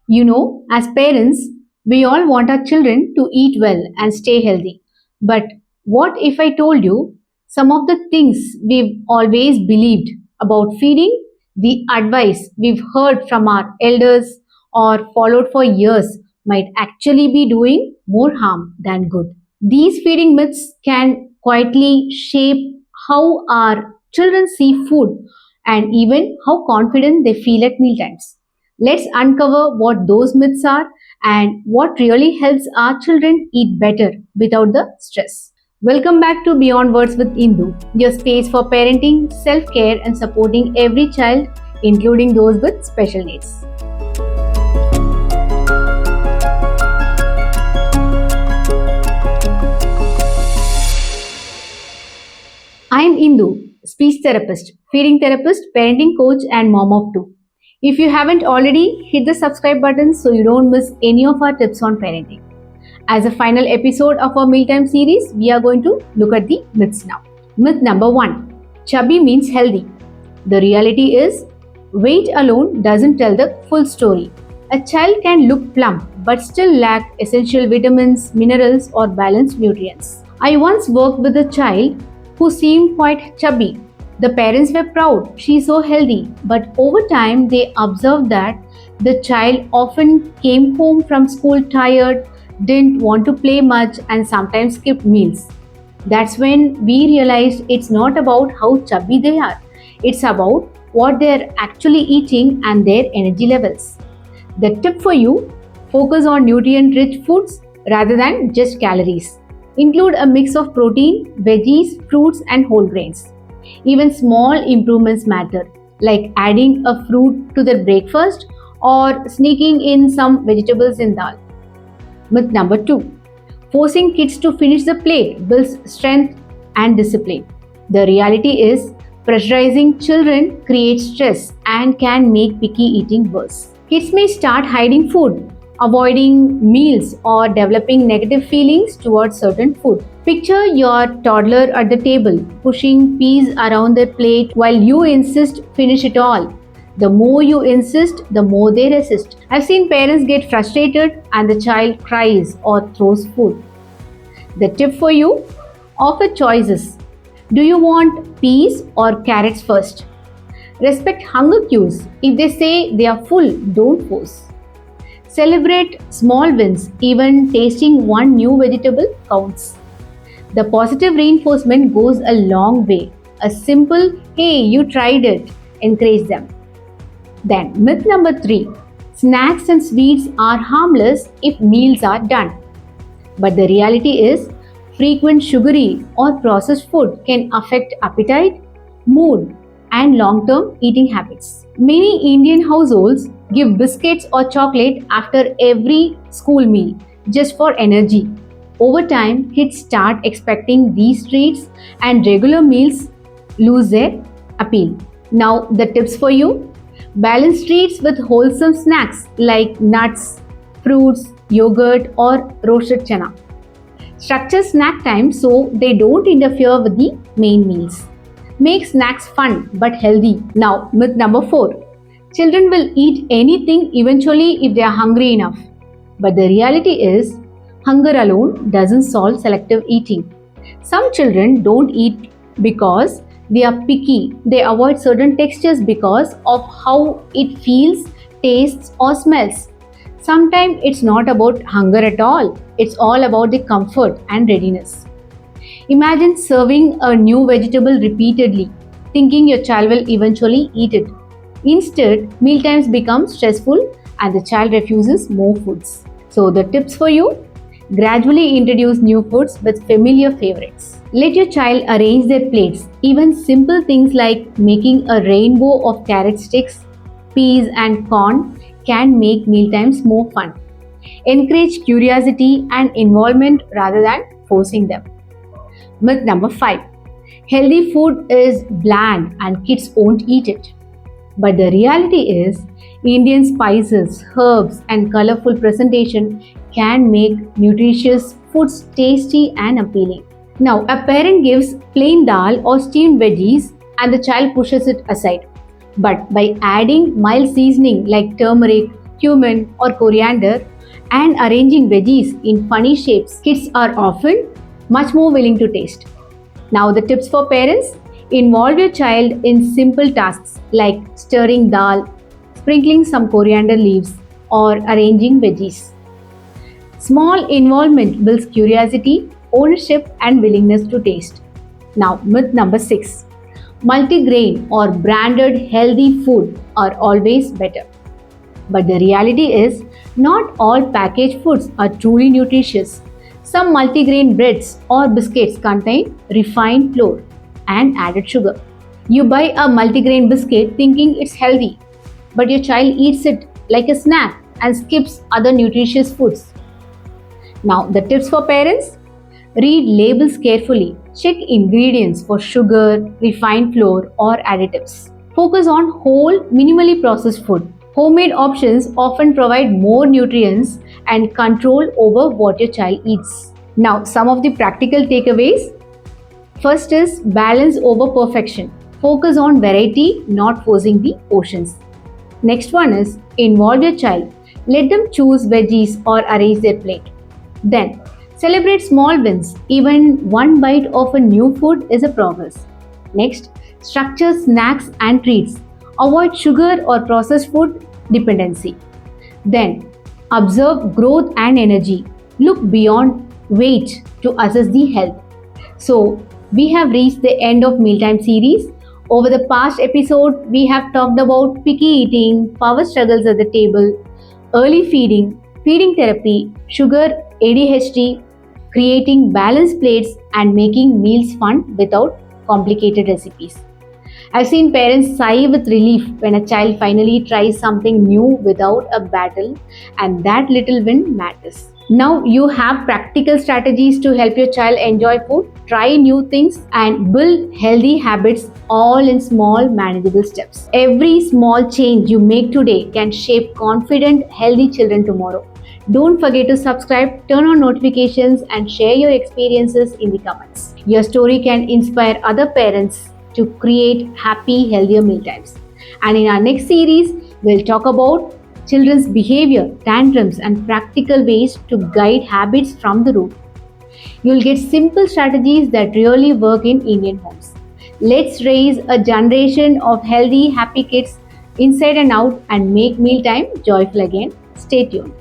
As parents, we all want our children to eat well and stay healthy. But what if I told you some of the things we've always believed about feeding, the advice we've heard from our elders or followed for years might actually be doing more harm than good? These feeding myths can quietly shape how our children see food and even how confident they feel at mealtimes. Let's uncover what those myths are and what really helps our children eat better without the stress. Welcome back to Beyond Words with Indu, your space for parenting, self care, and supporting every child, including those with special needs. I am Indu, speech therapist, feeding therapist, parenting coach, and mom of two. If you haven't already, hit the subscribe button so you don't miss any of our tips on parenting. As a final episode of our mealtime series, we are going to look at the myths now. Myth number 1: chubby means healthy. The reality is, weight alone doesn't tell the full story. A child can look plump but still lack essential vitamins, minerals, or balanced nutrients. I once worked with a child who seemed quite chubby. The parents were proud, she's so healthy, but over time they observed that the child often came home from school tired, didn't want to play much, and sometimes skipped meals. That's when we realized it's not about how chubby they are, it's about what they're actually eating and their energy levels. The tip for you: focus on nutrient rich foods rather than just calories. Include a mix of protein, veggies, fruits, and whole grains. Even small improvements matter, like adding a fruit to their breakfast or sneaking in some vegetables in dal. Myth number 2: forcing kids to finish the plate builds strength and discipline. The reality is, pressurizing children creates stress and can make picky eating worse. Kids may start hiding food, avoiding meals, or developing negative feelings towards certain food. Picture your toddler at the table, pushing peas around their plate while you insist finish it all. The more you insist, the more they resist. I've seen parents get frustrated and the child cries or throws food. The tip for you: offer choices. Do you want peas or carrots first? Respect hunger cues. If they say they are full, don't force. Celebrate small wins, even tasting one new vegetable counts. The positive reinforcement goes a long way. A simple, hey, you tried it, encourage them. Then, myth number 3: snacks and sweets are harmless if meals are done. But the reality is, frequent sugary or processed food can affect appetite, mood, and long term eating habits. Many Indian households give biscuits or chocolate after every school meal just for energy. Over time, kids start expecting these treats and regular meals lose their appeal. Now, the tips for you: balance treats with wholesome snacks like nuts, fruits, yogurt, or roasted chana. Structure snack time so they don't interfere with the main meals. Make snacks fun but healthy. Now, myth number 4: children will eat anything eventually if they are hungry enough. But the reality is, hunger alone doesn't solve selective eating. Some children don't eat because they are picky. They avoid certain textures because of how it feels, tastes, or smells. Sometimes it's not about hunger at all, it's all about the comfort and readiness. Imagine serving a new vegetable repeatedly, thinking your child will eventually eat it. Instead, mealtimes become stressful and the child refuses more foods. So, the tips for you: gradually introduce new foods with familiar favorites. Let your child arrange their plates. Even simple things like making a rainbow of carrot sticks, peas, and corn can make mealtimes more fun. Encourage curiosity and involvement rather than forcing them. Myth number 5: healthy food is bland and kids won't eat it. But the reality is, Indian spices, herbs, and colorful presentation can make nutritious foods tasty and appealing. Now, a parent gives plain dal or steamed veggies and the child pushes it aside. But by adding mild seasoning like turmeric, cumin, or coriander and arranging veggies in funny shapes, kids are often much more willing to taste. Now, the tips for parents: involve your child in simple tasks like stirring dal, sprinkling some coriander leaves, or arranging veggies. Small involvement builds curiosity, ownership, and willingness to taste. Now, myth number 6: multigrain or branded healthy food are always better. But the reality is, not all packaged foods are truly nutritious. Some multigrain breads or biscuits contain refined flour and added sugar. You buy a multigrain biscuit thinking it's healthy, but your child eats it like a snack and skips other nutritious foods. Now, the tips for parents: read labels carefully, check ingredients for sugar, refined flour, or additives. Focus on whole, minimally processed food. Homemade options often provide more nutrients and control over what your child eats. Now, some of the practical takeaways. First is balance over perfection. Focus on variety, not forcing the portions. Next one is involve your child. Let them choose veggies or arrange their plate. Then, celebrate small wins. Even one bite of a new food is a progress. Next, structure snacks and treats. Avoid sugar or processed food dependency. Then, observe growth and energy. Look beyond weight to assess the health. So, we have reached the end of Mealtime series. Over the past episode, we have talked about picky eating, power struggles at the table, early feeding, feeding therapy, sugar, ADHD, creating balanced plates, and making meals fun without complicated recipes. I've seen parents sigh with relief when a child finally tries something new without a battle, and that little win matters. Now you have practical strategies to help your child enjoy food, try new things, and build healthy habits all in small, manageable steps. Every small change you make today can shape confident, healthy children tomorrow. Don't forget to subscribe, turn on notifications, and share your experiences in the comments. Your story can inspire other parents to create happy, healthier mealtimes. And in our next series, we'll talk about children's behavior, tantrums, and practical ways to guide habits from the root. You'll get simple strategies that really work in Indian homes. Let's raise a generation of healthy, happy kids inside and out and make mealtime joyful again. Stay tuned.